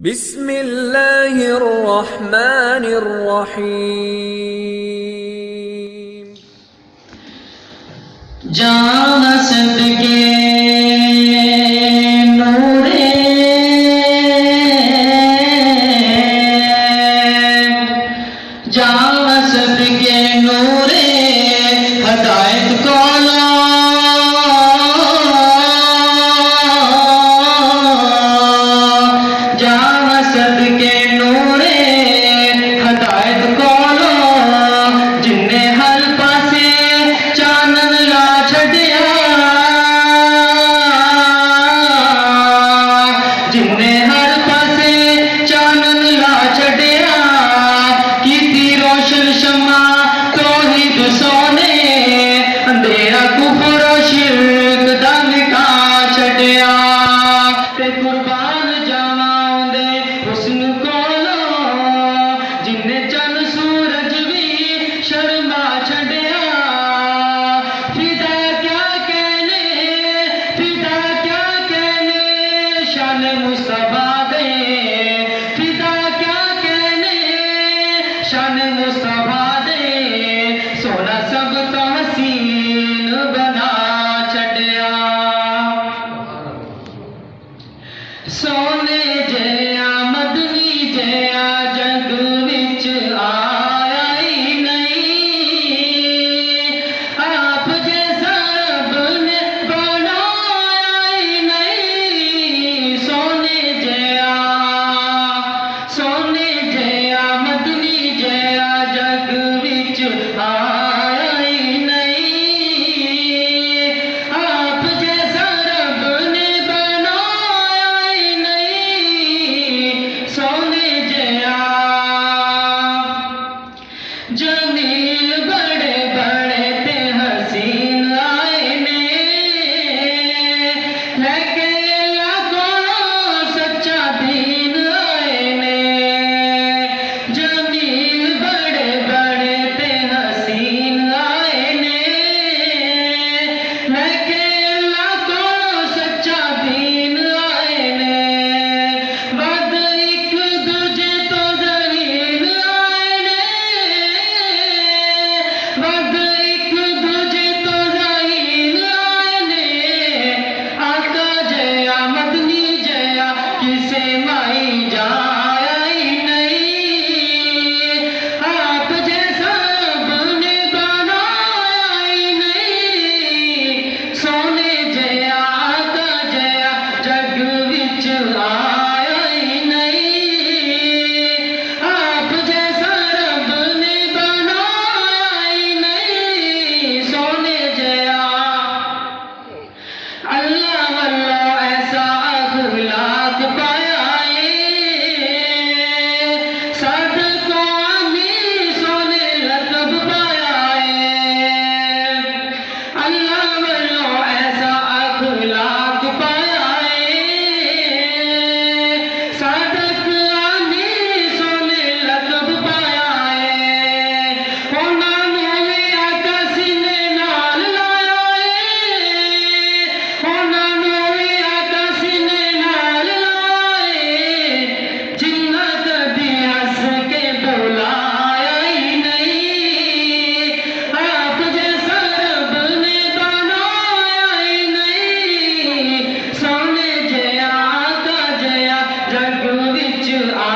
बिस्मिल्लाहिर्रहमानिर्रहीम। जान सदके नूरे जान सदके नूरे हदायत कोला जान सदके नूरे हदायत कोला जिन्ने हर पासे चानन ला छड़िया जिन्ने हर पासे चानन ला छड़िया कीती रोशन शमा तौहीद सोने अंधेरा कुफर शिरक दा निका छड़िया ते कुर्बान जावां दे हुस्न कोलो जिन्ने चंद सूरज भी शर्मा छड़िया फिदा क्या कहने शान मुस्तफा दे फिदा क्या कहने शान मुस्तफा दे सोना सब तो हसीन बना छड़िया सोने जया मदनी जया जग विच आया ही नहीं आप जैसा रब ने बनाया ही नहीं सोने जया मदनी जया जग विच आया ही नहीं आप जैसा रब ने बनाया ही नहीं सोने जया जमील बड़े बड़े ते हसीन आए ने लेके लाखों सच्चा दीन आए ने जमील बड़े बड़े ते हसीन आए ने लेके लाखों सच्चा दीन आए ने वद एक दूजे तो जलील आए ने वद एक दूजे तो जलील आए ने आका जया मदनी जया किसे माई जाया ही नहीं आप जैसा रब ने बनाया ही नहीं सोने जया आका जया जग विच आया ही नहीं आप जैसा रब ने बनाया ही नहीं सोने जया अल्लाह वल्लाह ऐसा अखलाक पाया सदकों आमीर सोने लक़ब पाया अल्लाह वल्लाह ऐसा अखलाक पाया सदक आमीर सोने लक़ब पाया होना नूवे आका सीने नाल लाया होना नूवे आका सीने नाल लाए जिन्ना कदी हंस के बुलाया ही नहीं आप जैसा रब ने बनाया ही नहीं सोने जया आका जया जग विच आ